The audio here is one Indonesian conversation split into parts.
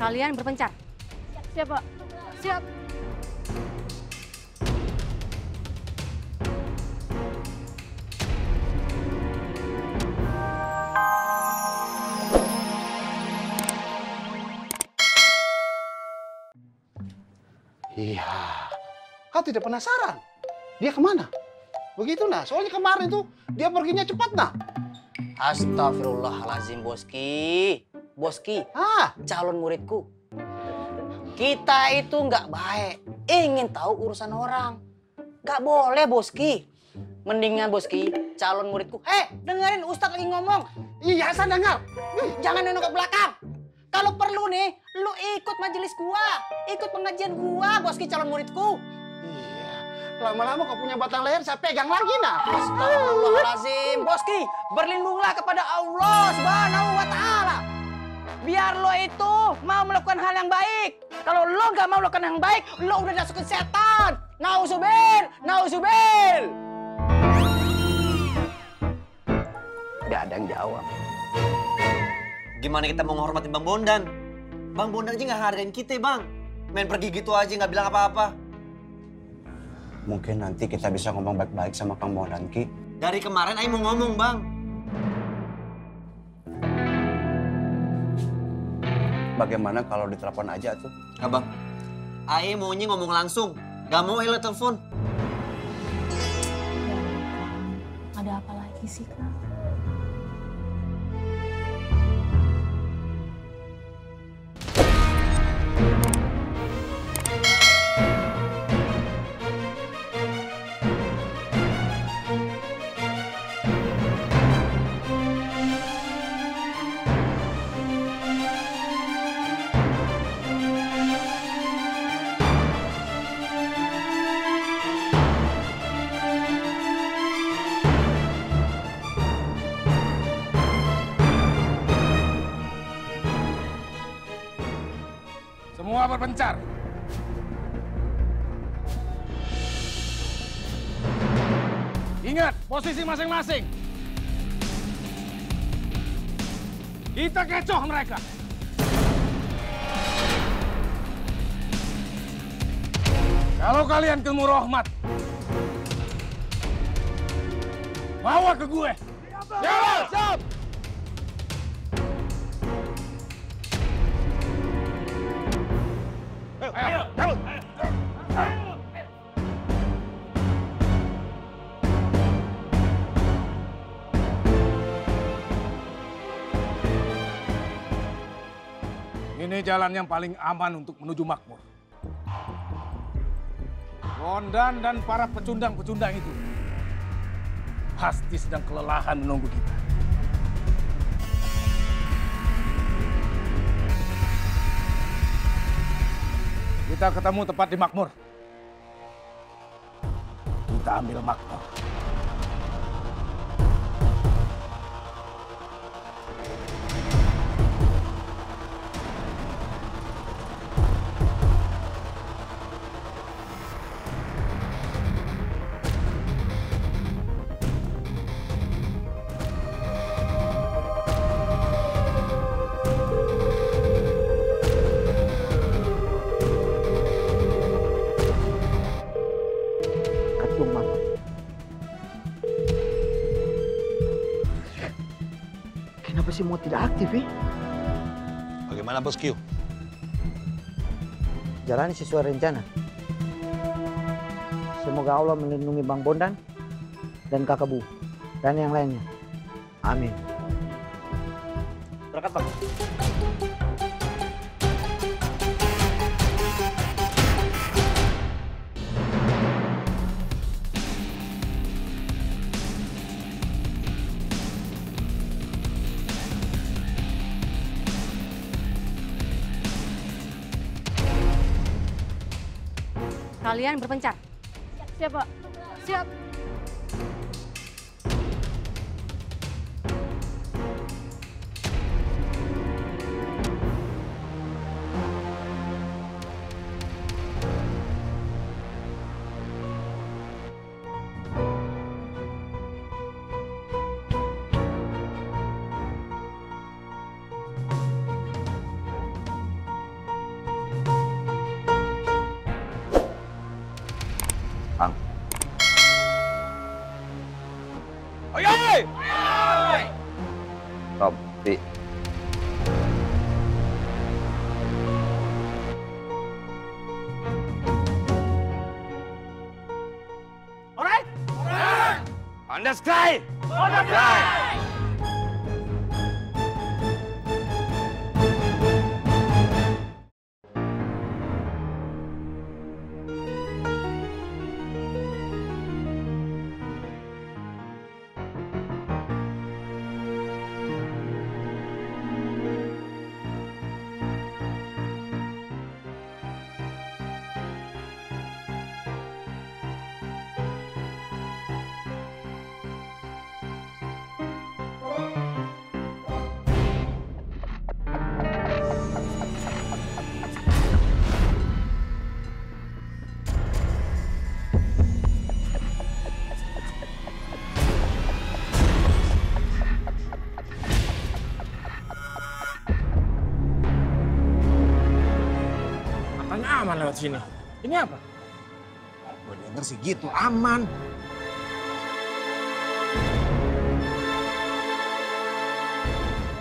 Kalian berpencar. Siap, Pak. Siap. Iya, kau tidak penasaran? Dia kemana? Begitu nah, soalnya kemarin tuh dia perginya cepat nah. Astagfirullahaladzim, Boski. Boski, calon muridku. Kita itu nggak baik, ingin tahu urusan orang. Nggak boleh, Boski. Mendingan, Boski, calon muridku. Dengerin Ustadz lagi ngomong. Iya, saya dengar. Jangan nengok ke belakang. Kalau perlu nih, lu ikut majelis gua, ikut pengajian gua, Boski calon muridku. Iya, lama-lama kau punya batang leher saya pegang lagi nah. Astagfirullahaladzim, Boski, berlindunglah kepada Allah Subhanahu wa Ta'ala. Biar lo itu mau melakukan hal yang baik. Kalau lo nggak mau melakukan yang baik, lo udah masukin setan. Nauzubil, nauzubil. Gak ada yang jawab. Gimana kita mau menghormati Bang Bondan? Bang Bondan aja nggak hargain kita, Bang. Main pergi gitu aja nggak bilang apa-apa. Mungkin nanti kita bisa ngomong baik-baik sama Kang Bondan, Ki. Dari kemarin Aing mau ngomong, Bang. Bagaimana kalau ditelepon aja tuh? Abang, Aing maunya ngomong langsung. Gak mau Ella telepon. Ada apa lagi sih, Kak? Semua berpencar. Ingat, posisi masing-masing. Kita kecoh mereka. Kalau kalian ketemu Rohmat, bawa ke gue. Siap! Siap! Ayo, cabut! Ini jalan yang paling aman untuk menuju makmur. Bondan dan para pecundang-pecundang itu pasti sedang kelelahan menunggu kita. Kita ketemu tepat di makmur. Kita ambil makmur. Kenapa semua tidak aktif, Bagaimana, Bos Q? Jalani sesuai rencana. Semoga Allah melindungi Bang Bondan dan Kakak Bu dan yang lainnya. Amin. Berangkat, Bang. Kalian berpencar. Siap, Pak. Siap. Kopi. Alright. On the sky. On the sky. Katanya aman lewat sini. Ini apa? Gue denger sih gitu, aman.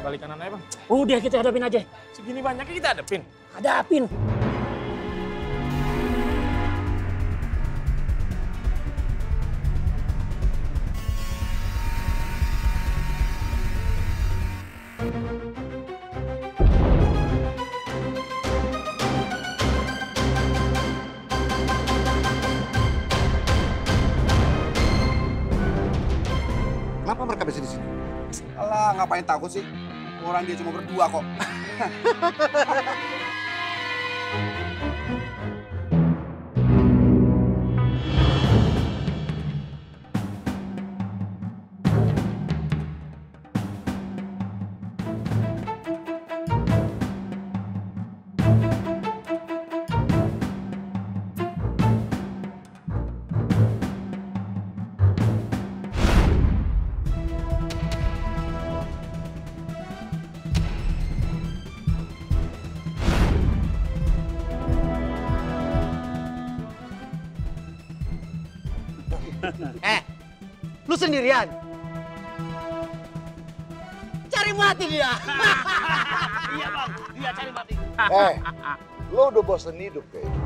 Balik kanan aja, Bang. Udah kita hadapin aja. Segini banyaknya kita hadapin. Hadapin. Kenapa mereka bisa di sini? Alah, ngapain takut sih? Orang dia cuma berdua kok. Lu sendirian? Cari mati dia. Iya, Bang. Dia cari mati. Lo udah bosan hidup kayaknya.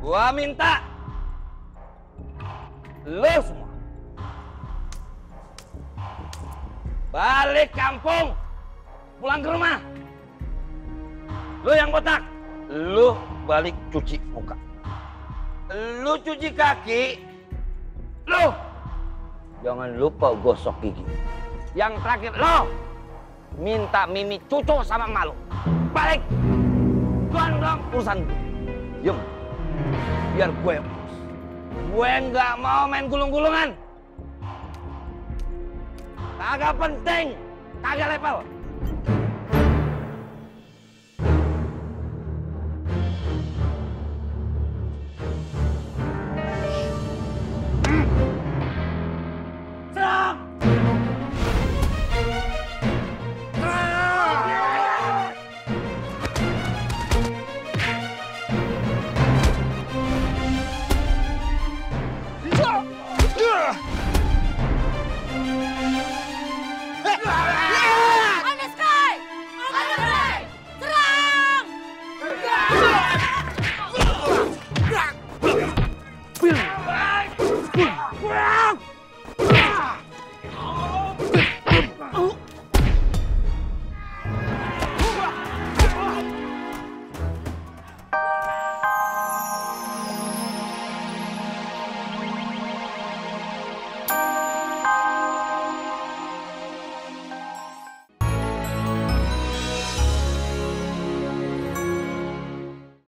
Gua minta lo semua balik kampung, pulang ke rumah. Lo yang botak, lo balik cuci muka. Lo cuci kaki, lo jangan lupa gosok gigi. Yang terakhir lo minta Mimi cucu sama emak lo. Balik, gondong urusan gue. Yum. Biar gue urus. Gue nggak mau main gulung-gulungan. Kagak penting, kagak level.